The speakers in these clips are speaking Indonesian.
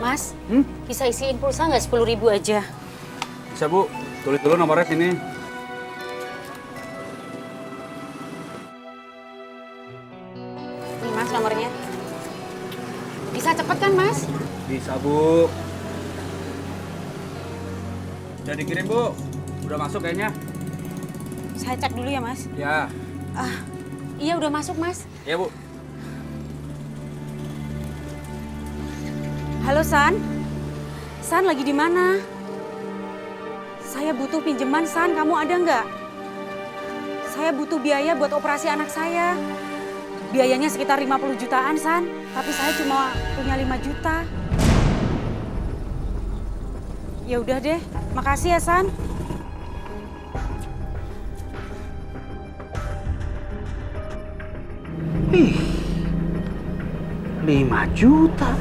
Mas, bisa isiin pulsa nggak 10.000 aja? Bisa Bu, tulis dulu nomornya sini. Nih Mas nomornya. Bisa cepet kan Mas? Bisa Bu. Udah dikirim Bu, udah masuk kayaknya. Saya cek dulu ya Mas. Ya. Iya udah masuk Mas. Ya Bu. Halo San. San lagi di mana? Saya butuh pinjaman San, kamu ada nggak? Saya butuh biaya buat operasi anak saya. Biayanya sekitar 50 jutaan San, tapi saya cuma punya 5 juta. Ya udah deh, makasih ya San. Ih, 5 juta.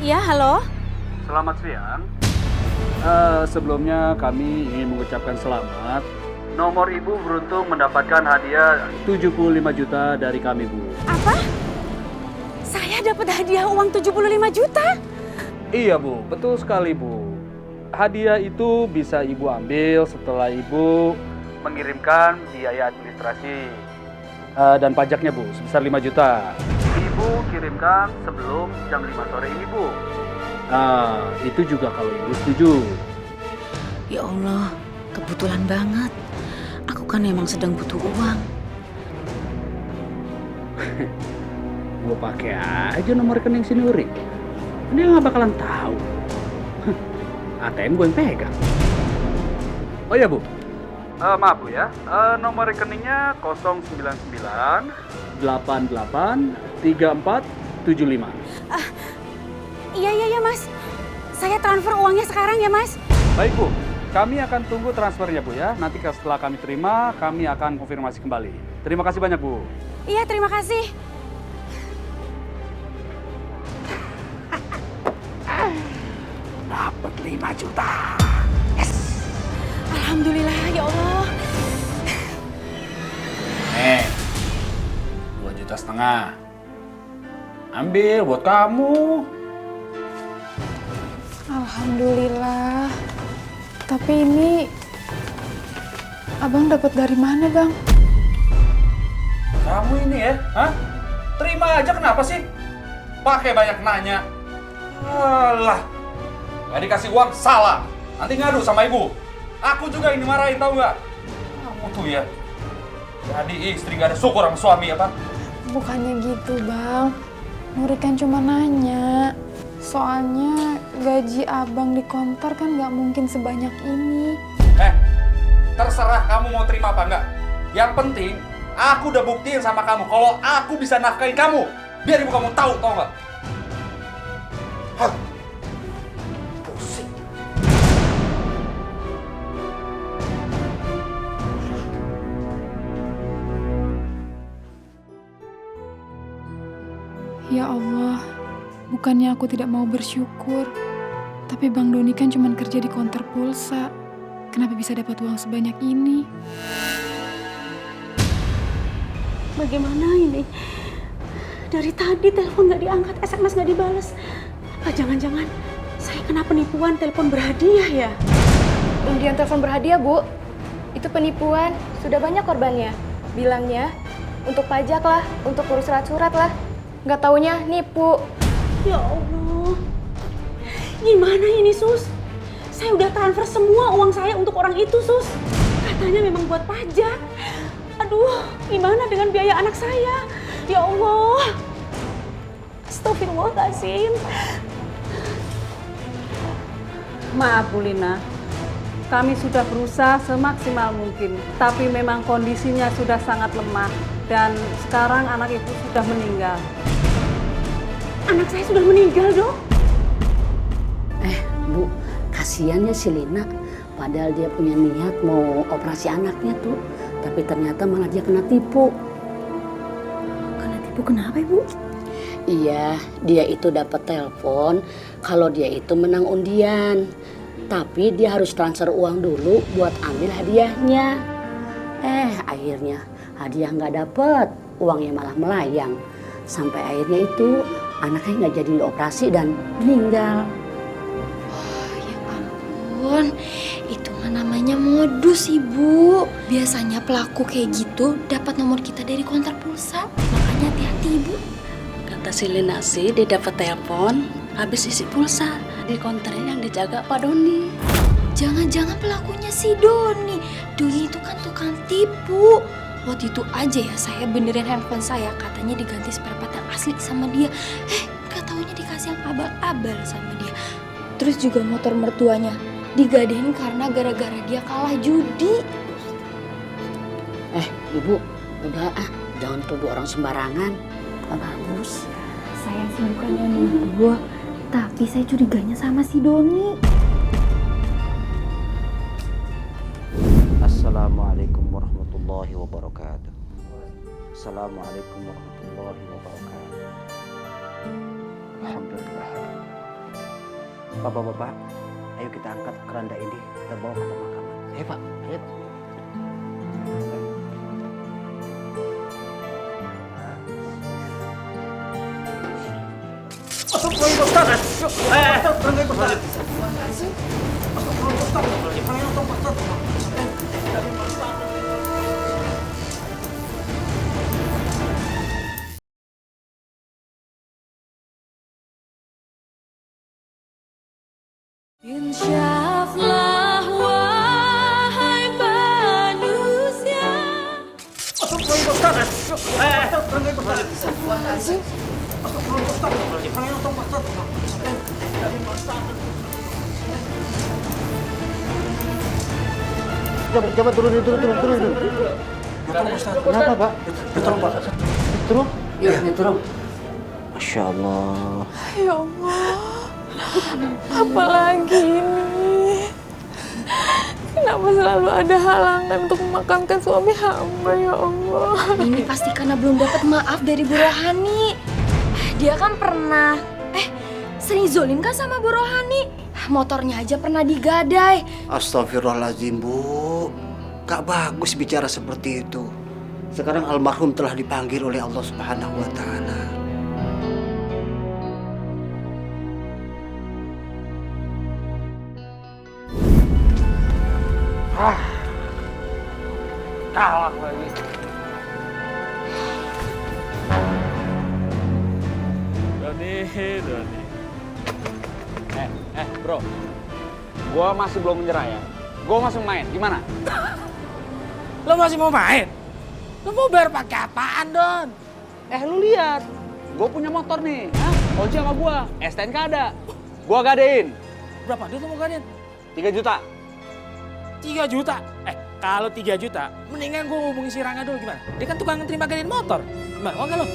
Iya, halo? Selamat siang. Sebelumnya kami ingin mengucapkan selamat. Nomor Ibu beruntung mendapatkan hadiah 75 juta dari kami, Bu. Apa? Saya dapat hadiah uang 75 juta? Iya, Bu. Betul sekali, Bu. Hadiah itu bisa Ibu ambil setelah Ibu mengirimkan biaya administrasi dan pajaknya, Bu, sebesar 5 juta. Ibu kirimkan sebelum jam 5 sore ini, Bu. Itu juga kalau Ibu setuju. Ya Allah, kebetulan banget. Aku kan emang sedang butuh uang. Gue pakai aja nomor rekening si Nuri. Dia nggak bakalan tahu. ATM gue yang pegang. Oh ya Bu, maaf Bu ya. Nomor rekeningnya 099 88 34 75. Iya Mas. Saya transfer uangnya sekarang ya Mas. Baik Bu, kami akan tunggu transfernya Bu ya. Nanti setelah kami terima, kami akan konfirmasi kembali. Terima kasih banyak Bu. Iya, terima kasih. Dapat 5 juta. Yes. Alhamdulillah, ya Allah. 2,5 juta. Ambil buat kamu. Alhamdulillah. Tapi ini Abang dapat dari mana, Bang? Kamu ini ya, hah? Terima aja kenapa sih? Pakai banyak nanya. Alah. Gak dikasih uang salah. Nanti ngadu sama ibu. Aku juga ini marahin tau nggak? Kamu tuh ya. Jadi istri gak ada syukur sama suami apa? Bukannya gitu, Bang. Nuri kan cuma nanya. Soalnya gaji Abang di kantor kan nggak mungkin sebanyak ini. Terserah kamu mau terima apa enggak. Yang penting, aku udah buktiin sama kamu kalau aku bisa nafkahin kamu. Biar ibu kamu tahu, tau nggak? Hah? Pusing. Ya Allah, bukannya aku tidak mau bersyukur. Tapi Bang Doni kan cuma kerja di konter pulsa. Kenapa bisa dapat uang sebanyak ini? Bagaimana ini? Dari tadi telepon nggak diangkat, SMS nggak dibales. Apa jangan-jangan saya kena penipuan telepon berhadiah ya? Undian telepon berhadiah, Bu. Itu penipuan. Sudah banyak korbannya. Bilangnya untuk pajak lah, untuk urus surat-surat lah. Nggak taunya nipu. Ya Allah. Gimana ini, Sus? Saya udah transfer semua uang saya untuk orang itu, Sus. Katanya memang buat pajak. Aduh, gimana dengan biaya anak saya? Ya Allah. Astagfirullahaladzim. Maaf Bu Lina, kami sudah berusaha semaksimal mungkin, tapi memang kondisinya sudah sangat lemah dan sekarang anak ibu sudah meninggal. Anak saya sudah meninggal, Dok. Bu, kasihan ya si Lina. Padahal dia punya niat mau operasi anaknya tuh. Tapi ternyata malah dia kena tipu. Kena tipu kenapa, Ibu? Iya, dia itu dapat telepon kalau dia itu menang undian. Tapi dia harus transfer uang dulu buat ambil hadiahnya. Akhirnya hadiah nggak dapet. uangnya malah melayang. Sampai akhirnya itu anaknya nggak jadi dioperasi dan meninggal. Ya ampun, itu mah namanya modus, Ibu. Biasanya pelaku kayak gitu dapat nomor kita dari konter pulsa. Makanya hati-hati, Ibu. Kata si Lina sih, dia dapat telepon habis isi pulsa di konternya yang dijaga Pak Doni. Jangan-jangan pelakunya si Doni. Doni itu kan tukang tipu. Waktu itu aja ya saya benerin handphone saya, katanya diganti spare part yang asli sama dia. Gak taunya dikasih yang abal-abal sama dia. Terus juga motor mertuanya digadein karena gara-gara dia kalah judi. Ibu, udah jangan tuduh orang sembarangan. Gak bagus. Saya sih bukannya nuduh, tapi saya curiganya sama si Doni. Assalamualaikum warahmatullahi wabarakatuh. Assalamualaikum warahmatullahi wabarakatuh. Alhamdulillah. Bapak-bapak, ayo kita angkat keranda ini, kita bawa ke pemakaman. Ayo Pak, ayo. Insyaallah wahai manusia. Coba turun. Kenapa Pak? Tolong Pak. Turun. Yuk, turun. Masya Allah. Ya Allah, apalagi ini? Kenapa selalu ada halangan untuk memakamkan suami hamba, ya Allah? Ini pasti karena belum dapat maaf dari Bu Rohani. Dia kan pernah, sering zolim kan sama Bu Rohani. Motornya aja pernah digadai. Astagfirullahaladzim Bu. Gak bagus bicara seperti itu. Sekarang almarhum telah dipanggil oleh Allah Subhanahu wa Ta'ala. Kalah lagi. Doni. Bro. Gua masih belum menyerah ya. Gua masih main. Gimana? Lo masih mau main? Lo mau bayar pakai apaan, Don? Lu lihat. Gua punya motor nih. Kunci sama gua. STNK ada. Gua gadein. Berapa duit lo mau gadein? 3 juta. 3 juta? Kalau 3 juta, mendingan gue hubungi si Rangga dulu, gimana? Dia kan tukang terima gadein motor. Gimana, mau gak lo?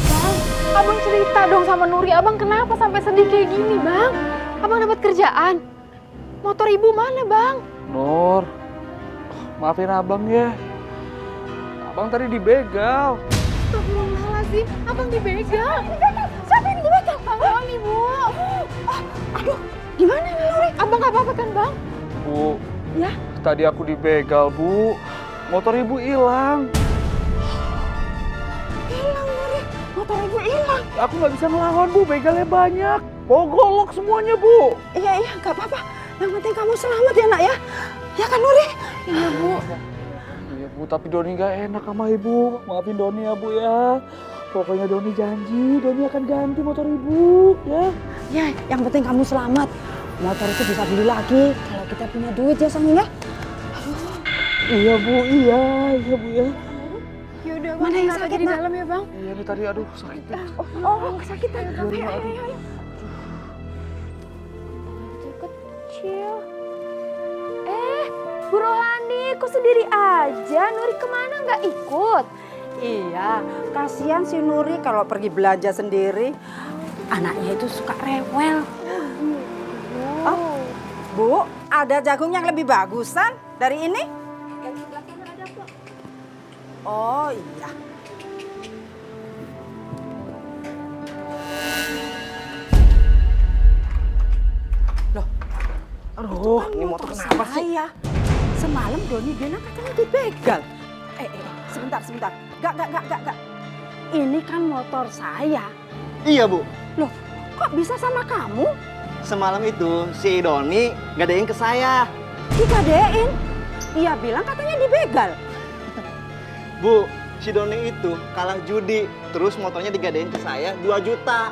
Bang, abang cerita dong sama Nuri. Abang kenapa sampai sedih kayak gini, Bang? Abang dapat kerjaan. Motor ibu mana, Bang? Nur, maafin abang ya. Abang tadi dibegal. Astagfirullahaladzim, abang dibegal. Siapa yang dibegal? Bang Doni, Bu. Aduh, gimana nih, Nuri? Abang gak apa-apa kan, Bang? Bu, Ya? tadi aku dibegal, Bu. Motor ibu hilang. Hilang, Nuri. Motor ibu hilang. Aku nggak bisa ngelawan, Bu. Begalnya banyak. Golok semuanya, Bu. Iya, gak apa-apa. Yang penting kamu selamat ya, nak ya. Ya kan, Nuri? Iya, Bu. Iya, Bu. Tapi Doni nggak enak sama ibu. Maafin Doni ya, Bu ya. Pokoknya Doni janji, Doni akan ganti motor ibu, ya. Ya, yang penting kamu selamat. Motor itu bisa beli lagi kalau kita punya duit ya, sayang ya. Iya, Bu. Iya, Bu ya. Yaudah, Mana yang kita sakit, di Nak? dalam ya, Bang? Iya nih tadi, aduh sakit. Oh, kesakitan. Ayo. Kecil. Bu Rohani, kok sendiri aja? Nuri kemana nggak ikut? Iya, kasihan si Nuri kalau pergi belanja sendiri. Anaknya itu suka rewel. Oh, Bu, ada jagung yang lebih bagusan dari ini? Oh iya. Aduh, ini motor kenapa sih? Semalam Doni bilang katanya dibegal. Sebentar. Gak. Ini kan motor saya. Iya, Bu. Loh, kok bisa sama kamu? Semalam itu si Doni gadein ke saya. Digadein? Iya bilang katanya dibegal. Bu, si Doni itu kalah judi, terus motornya digadein ke saya 2 juta.